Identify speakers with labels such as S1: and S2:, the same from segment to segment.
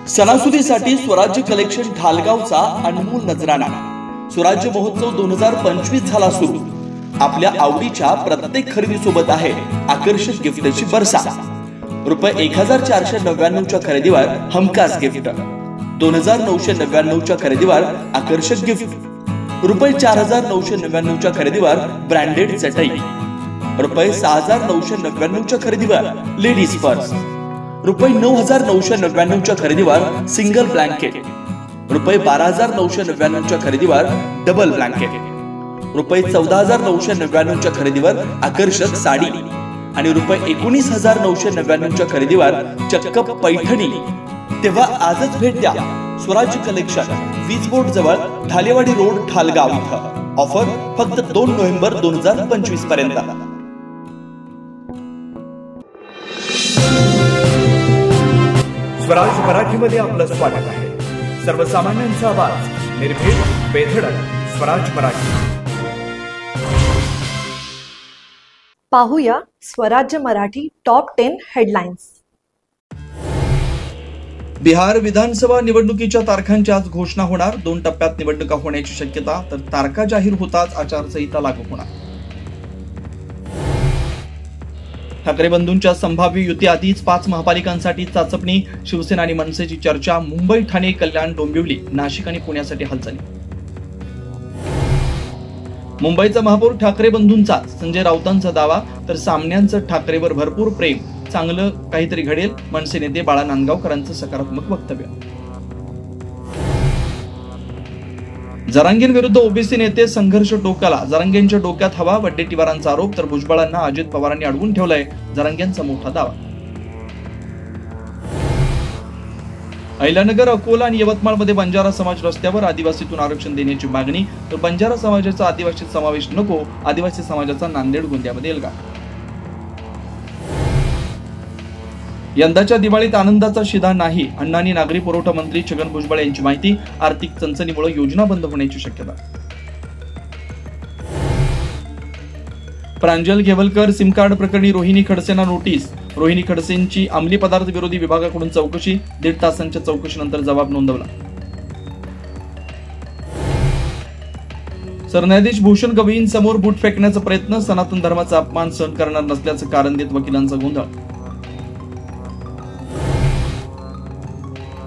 S1: सणासुदीसाठी स्वराज्य कलेक्शन ढालगावचा अनमोल नजराणा। स्वराज्य महोत्सव 2025 झाला सुरू। आपल्या आवडीच्या प्रत्येक खरेदीसोबत आहे आकर्षक गिफ्टची बरसा। रुपये 1499 च्या खरेदीवर हमखास गिफ्ट, 2999 च्या खरेदीवर आकर्षक गिफ्ट, रुपये 4999 च्या खरेदीवर ब्रँडेड चटई, रुपये 6999 च्या खरेदीवर लेडीज पर्स, रुपये 9999 च्या खरेदीवर सिंगल ब्लँकेट, रुपये 12999 च्या खरेदीवर डबल ब्लँकेट, रुपये 14999 च्या खरेदीवर आकर्षक साडी आणि रुपये 19999 च्या खरेदीवर चक्क पैठणी। तेव्हा आजच भेट द्या स्वराज्य कलेक्शन, वीज बोर्ड जवळ ढालेवाडी रोड, ढालगाव इथं। ऑफर फक्त 2 नोव्हेंबर 2025 पर्यंत।
S2: स्वराज मराठीमध्ये आपलं स्वागत आहे। सर्वसामान्यांचा आवाज, निर्भीड, बेधडक, स्वराज मराठी।
S3: पाहूया स्वराज्य मराठी टॉप 10 हेडलाईन्स।
S1: बिहार विधानसभा निवडणुकीच्या तारखांची आज घोषणा होणार। 2 टप्प्यात निवडणुका होण्याची शक्यता, तर तारखा जाहीर होताच आचारसंहिता लागू होणार। ठाकरे बंधूंच्या संभाव्य युती आधीच 5 महापालिकांसाठी चाचपणी। शिवसेना आणि मनसेची चर्चा। मुंबई, ठाणे, कल्याण, डोंबिवली, नाशिक आणि पुण्यासाठी हालचाली। मुंबईचा महापौर ठाकरे बंधूंचा, संजय राऊतांचा दावा, तर सामन्यांचं ठाकरेवर भरपूर प्रेम, चांगलं काहीतरी घडेल। मनसे नेते बाळा नांदगावकरांचं सकारात्मक वक्तव्य। जरांगें विरुद्ध ओबीसी नेते संघर्ष टोकाला। जरांगेंच्या डोक्यात हवा, वडेट्टीवारांचा आरोप, तर भुजबळांना अजित पवारांनी अडवून ठेवलंय, जरांगेंचा मोठा दावा। अहिल्यानगर, अकोला आणि यवतमाळमध्ये बंजारा समाज रस्त्यावर, आदिवासीतून आरक्षण देण्याची मागणी, तर बंजारा समाजाचा आदिवासीत समावेश नको, आदिवासी समाजाचा नांदेड गोंदियामध्ये एल्गार। यंदाच्या दिवाळीत आनंदाचा शिधा नाही, अण्णांनी नागरी पुरवठा मंत्री छगन भुजबळ यांची माहिती। आर्थिक चणचणीमुळे योजना बंद होण्याची शक्यता। प्रांजल घेवलकर सिम कार्ड प्रकरणी रोहिणी खडसेंना नोटीस। रोहिणी खडसेंची अंमली पदार्थ विरोधी विभागाकडून चौकशी। 1.5 तासांच्या चौकशीनंतर जबाब नोंदवला। सरन्यायाधीश भूषण गवईंसमोर बूट फेकण्याचा प्रयत्न। सनातन धर्माचा अपमान सहन करणार नसल्याचं कारण देत वकिलांचा गोंधळ।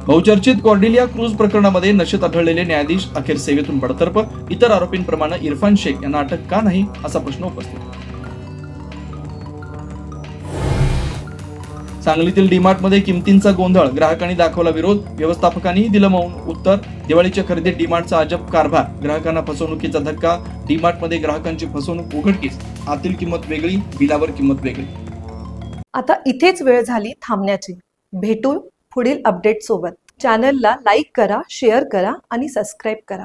S1: बहुचर्चित कॉर्डेलिया क्रूज प्रकरणामध्ये नशेत आढळलेले न्यायाधीश अखेर सेवेतून बडतर्फ। इतर आरोपींप्रमाणे इरफान शेख यांना अटक का नाही, असा प्रश्न उपस्थित। सांगलीतील डीमार्टमध्ये किमतींचा गोंधळ, ग्राहकांनी दाखवला विरोध, व्यवस्थापकांनीही दिलं मौन उत्तर। दिवाळीच्या खरेदीत डीमार्टचा अजब कारभार, ग्राहकांना फसवणुकीचा धक्का। डीमार्टमध्ये ग्राहकांची फसवणूक उघडकीस, आतील किंमत वेगळी, बिलावर किंमत वेगळी।
S3: आता इथेच वेळ झाली थांबण्याची। भेटू पुढील अपडेट सोबत। चॅनलला लाईक करा, शेअर करा आणि सबस्क्राईब करा।